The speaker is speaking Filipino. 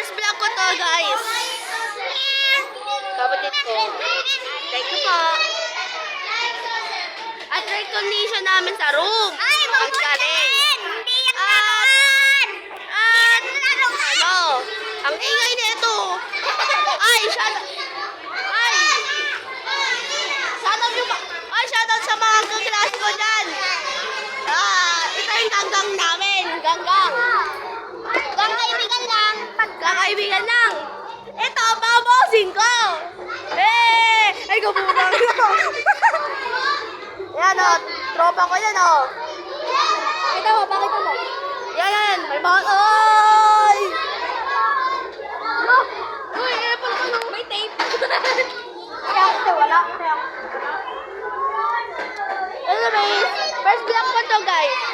First vlog ko to, guys. Kapatid ko. Thank you po. At recognition namin sa room. Ay, Ang galing. Hindi yan naman! At, ano, ang ingay nito. Ay, shoutout sa mga kaklase ko dyan. Ito yung ganggang namin. Ganggang. Kaibigan lang. Kakaibigan lang. Ito, ang mga bossing ko. Ay, kabutang ko. Yan, o. Tropa ko yan, o. Pakita mo, pakita mo. Yan. May mga... Ay! Uy, may tape. Kaya kasi wala. Anyways, first vlog ko to, guys.